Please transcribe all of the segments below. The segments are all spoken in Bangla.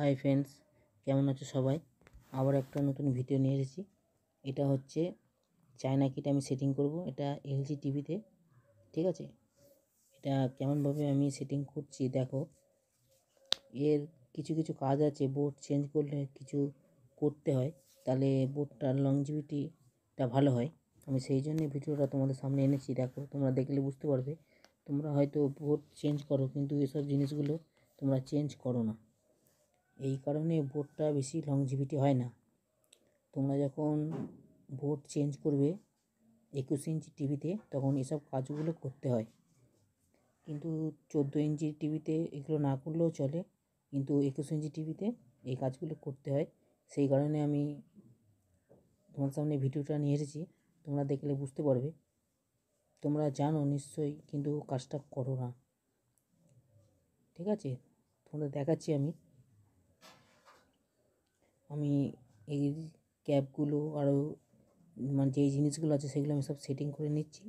হাই ফ্রেন্ডস, কেমন আছো সবাই? আবার একটা নতুন ভিডিও নিয়ে এসেছি। এটা হচ্ছে চায়না কিট আমি সেটিং করব। এটা এলজি টিভিতে, ঠিক আছে? এটা কেমনভাবে আমি সেটিং করছি দেখো। এর কিছু কিছু কাজ আছে, বোর্ড চেঞ্জ করলে কিছু করতে হয়, তাহলে বোর্ডটার লংজিভিটিটা ভালো হয়। আমি সেই জন্যই ভিডিওটা তোমাদের সামনে এনেছি। দেখো, তোমরা দেখলে বুঝতে পারবে। তোমরা হয়তো বোর্ড চেঞ্জ করো, কিন্তু এসব জিনিসগুলো তোমরা চেঞ্জ করো না, এই কারণে বোর্ডটা বেশি লংজিভিটি হয় না। তোমরা যখন বোর্ড চেঞ্জ করবে 21 ইঞ্চি টিভিতে, তখন এসব কাজগুলো করতে হয়। কিন্তু 14 ইঞ্চি টিভিতে এগুলো না করলেও চলে, কিন্তু 21 ইঞ্চি টিভিতে এই কাজগুলো করতে হয়। সেই কারণে আমি তোমার সামনে ভিডিওটা নিয়ে এসেছি। তোমরা দেখলে বুঝতে পারবে। তোমরা জানো নিশ্চয়ই, কিন্তু কাজটা করো না, ঠিক আছে? তোমাদের দেখাচ্ছি আমি এই ক্যাপগুলো আরও মানে যেই জিনিসগুলো আছে সেগুলো আমি সব সেটিং করে নিচ্ছি।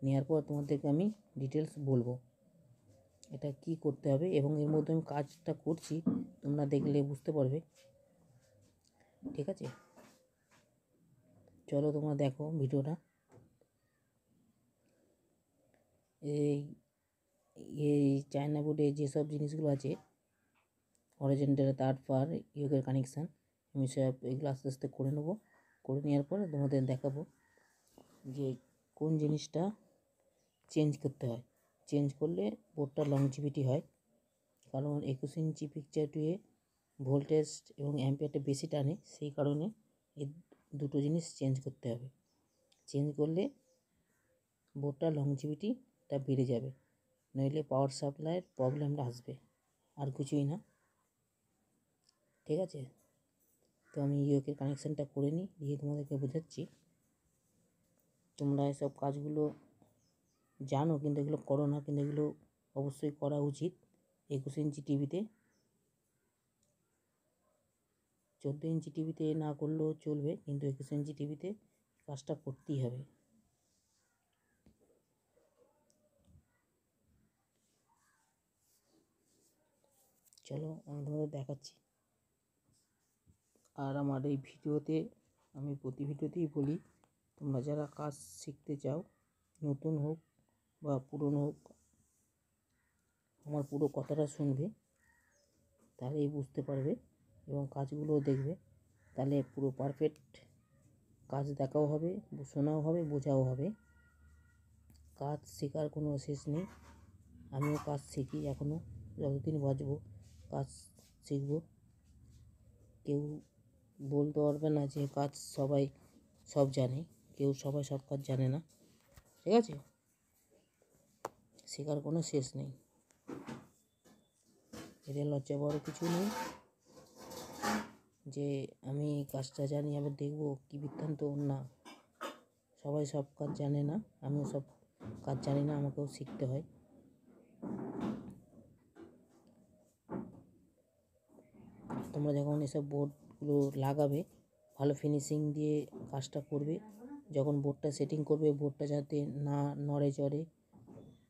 নেওয়ার পর তোমাদেরকে আমি ডিটেলস বলবো এটা কি করতে হবে, এবং এর মধ্যে আমি কাজটা করছি, তোমরা দেখলে বুঝতে পারবে, ঠিক আছে? চলো তোমরা দেখো ভিডিওটা। এই এই চায়না বোর্ডে যেসব জিনিসগুলো আছে, অরিজিনাল তার ফার ইউকের কানেকশান, আমি সব এগুলো আস্তে আস্তে করে নেবো। করে নেওয়ার পর তোমাদের দেখাবো যে কোন জিনিসটা চেঞ্জ করতে হয়। চেঞ্জ করলে বোর্ডটা লংজিভিটি হয়, কারণ 21 ইঞ্চি পিকচার টুয়ে ভোল্টেজ এবং অ্যাম্পিয়ারটা বেশি টানে। সেই কারণে এই দুটো জিনিস চেঞ্জ করতে হবে। চেঞ্জ করলে বোর্ডটা লংজিভিটিটা বেড়ে যাবে, নইলে পাওয়ার সাপ্লাইয়ের প্রবলেমটা আসবে, আর কিছুই না, ঠিক আছে? তো আমি ইউকের কানেকশানটা করে নিই, দিয়ে তোমাদেরকে বোঝাচ্ছি। তোমরা এসব কাজগুলো জানো, কিন্তু এগুলো করো না, কিন্তু এগুলো অবশ্যই করা উচিত। 21 ইঞ্চি টিভিতে, 14 ইঞ্চি টিভিতে না করলেও চলবে, কিন্তু 21 ইঞ্চি টিভিতে কাজটা করতেই হবে। চলো আমি তোমাদের দেখাচ্ছি। আর আমার এই ভিডিওতে আমি প্রতি ভিডিওতেই বলি, তোমরা যারা কাজ শিখতে চাও, নতুন হোক বা পুরনো হোক, আমার পুরো কথাটা শুনবে, তাহলেই বুঝতে পারবে এবং কাজগুলোও দেখবে, তাহলে পুরো পারফেক্ট কাজ দেখাও হবে, শোনাও হবে, বোঝাও হবে। কাজ শেখার কোনো শেষ নেই। আমিও কাজ শিখি এখনও, যতদিন বাঁচবো কাজ শিখব। কেউ বলতে পারবে না যে কাজ সবাই সব জানে, কেউ সবাই সব কাজ জানে না, ঠিক আছে? শেখার কোনো শেষ নেই, এদের লজ্জা পাওয়ার কিছু নেই যে আমি কাজটা জানি, আবার দেখবো কী বৃত্তান্ত। না, সবাই সব কাজ জানে না, আমিও সব কাজ জানি না, আমাকেও শিখতে হয়। তোমরা যখন এসব বোর্ডগুলো লাগাবে, ভালো ফিনিশিং দিয়ে কাজটা করবে। যখন বোর্ডটা সেটিং করবে, বোর্ডটা যাতে না নড়ে চড়ে,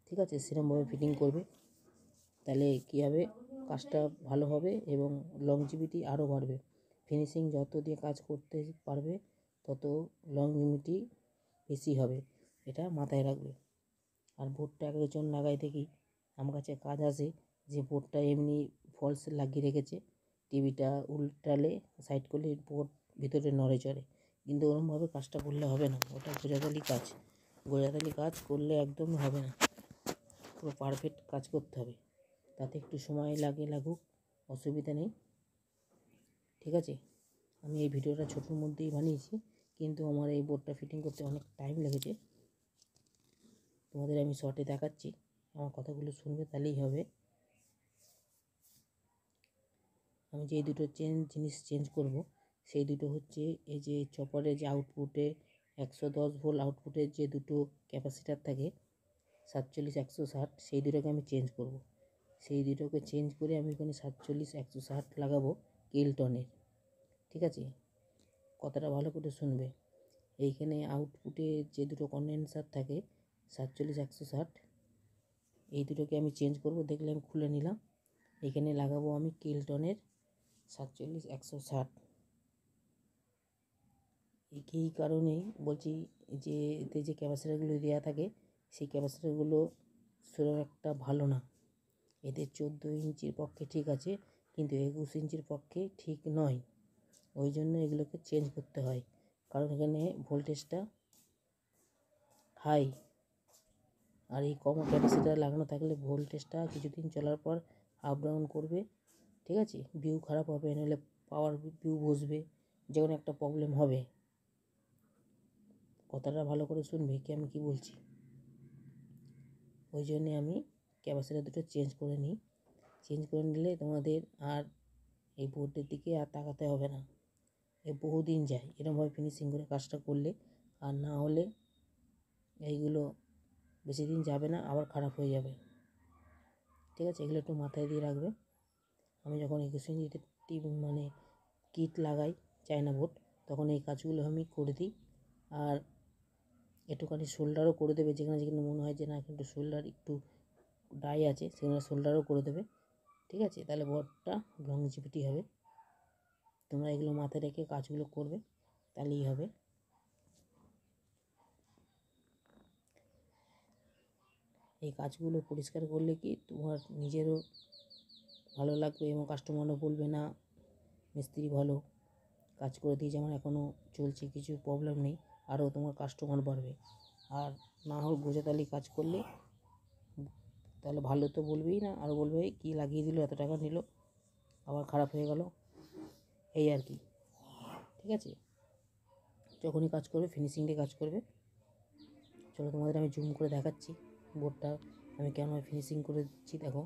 ঠিক আছে, সেরকমভাবে ফিটিং করবে। তাহলে কী হবে, কাজটা ভালো হবে এবং লংজিভিটি আরও বাড়বে। ফিনিশিং যত দিয়ে কাজ করতে পারবে, তত লংজিভিটি বেশি হবে, এটা মাথায় রাখবে। আর বোর্ডটা একজন লাগাই দেখি আমার কাছে কাজ আসে, যে বোর্ডটা এমনি ফলস লাগিয়ে রেখেছে, টিভিটা উল্টালে সাইড করলে বোর্ড ভিতরে নড়ে চড়ে, কিন্তু ওরকমভাবে কাজটা করলে হবে না। ওটা গোজাতালি কাজ, গোজাতালি কাজ করলে একদমই হবে না। পুরো পারফেক্ট কাজ করতে হবে, তাতে একটু সময় লাগুক, অসুবিধা নেই, ঠিক আছে? আমি এই ভিডিওটা ছোটোর মধ্যেই বানিয়েছি, কিন্তু আমার এই বোর্ডটা ফিটিং করতে অনেক টাইম লেগেছে। তোমাদের আমি শর্টে দেখাচ্ছি, আমার কথাগুলো শুনবে, তাহলেই হবে। আমি যে দুটো জিনিস চেঞ্জ করব, সেই দুটো হচ্ছে এই যে চপারের যে আউটপুটে 110 ভোল্ট আউটপুটের যে দুটো ক্যাপাসিটার থাকে, 47-160, সেই দুটোকে আমি চেঞ্জ করব। সেই দুটোকে চেঞ্জ করে আমি এখানে 47-160 লাগাবো কেলটনের, ঠিক আছে? কথাটা ভালো করে শুনবে। এইখানে আউটপুটে যে দুটো কন্ডেন্সার থাকে 47-160, এই দুটোকে আমি চেঞ্জ করব। দেখলে আমি খুলে নিলাম। এখানে লাগাবো আমি কেলটনের 47 160। এই কারণেই বলছি যে এতে যে ক্যাপাসিটারগুলো দেওয়া থাকে সেই ক্যাপাসিটারগুলো সেরকম একটা ভালো না। এতে 14 ইঞ্চির পক্ষে ঠিক আছে, কিন্তু 21 ইঞ্চির পক্ষে ঠিক নয়। ওই জন্য এগুলোকে চেঞ্জ করতে হয়, কারণ এখানে ভোল্টেজটা হাই, আর এই কম ক্যাপাসিটার লাগানো থাকলে ভোল্টেজটা কিছুদিন চলার পর আপ ডাউন করবে, ঠিক আছে। ভিউ খারাপ হবে, নাহলে পাওয়ার ভিউ বসবে, যে কোনো একটা প্রবলেম হবে। কথাটা ভালো করে শুনবে কি আমি কি বলছি। ওই জন্যে আমি ক্যাপাসিটার দুটো চেঞ্জ করে নিই। চেঞ্জ করে নিলে তোমাদের আর এই বোর্ডের দিকে আর তাকাতে হবে না। বহুদিন যায় এরকমভাবে ফিনিশিং করে কাজটা করলে, আর না হলে এইগুলো বেশি দিন যাবে না, আবার খারাপ হয়ে যাবে, ঠিক আছে। এগুলো একটু মাথায় দিয়ে রাখবে। আমি যখন 21 ইঞ্চিতে মানে কিট লাগাই চায়না বোর্ড, তখন এই কাজগুলো আমি করে দিই। আর একটুখানি শোল্ডারও করে দেবে, যেখানে যেখানে মনে হয় যে না কিন্তু শোল্ডার একটু ডাই আছে, সেখানে শোল্ডারও করে দেবে, ঠিক আছে। তাহলে বোর্ডটা লংজিভিটি হবে। তোমরা এগুলো মাথায় রেখে কাজগুলো করবে, তাহলেই হবে। এই কাজগুলো পরিষ্কার করলে কি তোমার নিজেরও ভালো লাগবে এবং কাস্টমারও বলবে না মিস্ত্রি ভালো কাজ করে দিয়েছে, আমার এখনও চলছে, কিছু প্রবলেম নেই, আরও তোমার কাস্টমার বাড়বে। আর না হোক গোছাতালি কাজ করলে তাহলে ভালো তো বলবেই না, আরও বলবে কি লাগিয়ে দিল, এত টাকা নিল, আবার খারাপ হয়ে গেল, এই আর কি, ঠিক আছে। যখনই কাজ করবে ফিনিশিং দিয়ে কাজ করবে। চলো তোমাদের আমি জুম করে দেখাচ্ছি বোর্ডটা আমি কেমন ফিনিশিং করে দিচ্ছি। দেখো,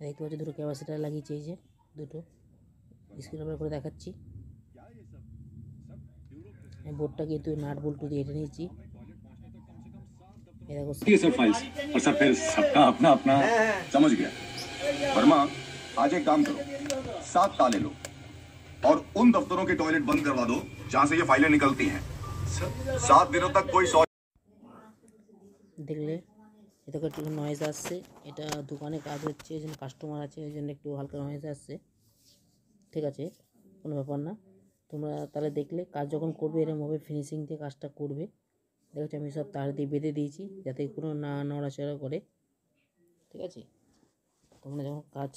দেখতে পাচ্ছি দুটো ক্যাপাসিটার লাগিয়েছি, এই যে দুটো স্ক্রিন ওভার করে দেখাচ্ছি। আমি বোর্ডটা কিন্তু নাট বল্টু দিয়ে এঁটে নিয়েছি। ये सब फाइल्स और सब फिर सबका अपना अपना समझ गया। वर्मा, आज एक काम करो, 7 ताले लो और उन दफ्तरों के टॉयलेट बंद करवा दो जहां से ये फाइलें निकलती हैं। 7 दिनों तक कोई দেখলে এটা একটু নয়েজ আসছে, এটা দোকানে কাজ হচ্ছে, এই জন্য কাস্টমার আছে, ওই জন্য একটু হালকা নয়েজ আসছে, ঠিক আছে, কোনো ব্যাপার না। তোমরা তাহলে দেখলে কাজ যখন করবে এরকমভাবে ফিনিশিং দিয়ে কাজটা করবে। দেখছি আমি সব তার দিয়ে বেঁধে দিয়েছি যাতে কোনো না নড়াচড়া করে, ঠিক আছে। তোমরা যখন কাজ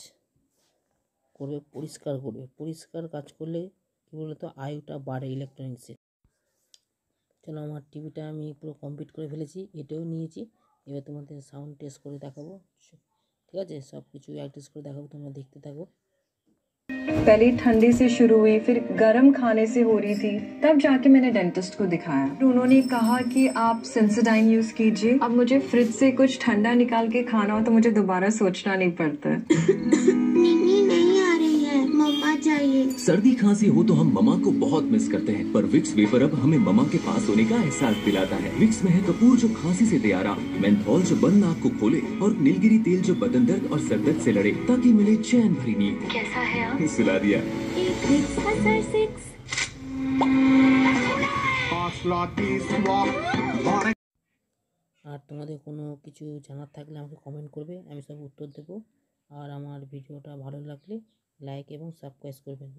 করবে পরিষ্কার করবে, পরিষ্কার কাজ করলে কী বলতো আয়ুটা বাড়ে ইলেকট্রনিক্সের। চলো, আমার টিভিটা আমি পুরো কমপ্লিট করে ফেলেছি, এটাও নিয়েছি। এবার তোমাদের সাউন্ড টেস্ট করে দেখাবো, ঠিক আছে, সব কিছু টেস্ট করে দেখাবো, তোমরা দেখতে থাকো। पहले ठंडी से शुरू हुई, फिर गर्म खाने से हो रही थी, तब जाके मैंने डेंटिस्ट को दिखाया। उन्होंने कहा कि आप सेंसोडाइन यूज कीजिए। अब मुझे फ्रिज से कुछ ठंडा निकाल के खाना हो तो मुझे दोबारा सोचना नहीं पड़ता। नहीं आ रही है, मम्मा चाहिए। सर्दी खांसी हो तो हम ममा को बहुत मिस करते हैं, पर विक्स वेपर अब हमें ममा के पास होने का एहसास दिलाता है। विक्स में है कपूर जो खांसी से दे आराम, मेंथॉल जो बंद नाक को खोले, और नीलगिरी तेल जो बदन दर्द और सर दर्द से लड़े, ताकि मिले चैन भरी नींद। कैसा है आप? सुला दिया। विक्स का सर 6। আর তোমাদের কোনো কিছু জানার থাকলে আমাকে কমেন্ট করবে, আমি সব উত্তর দেবো। আর আমার ভিডিওটা ভালো লাগলে লাইক এবং সাবস্ক্রাইব করবেন।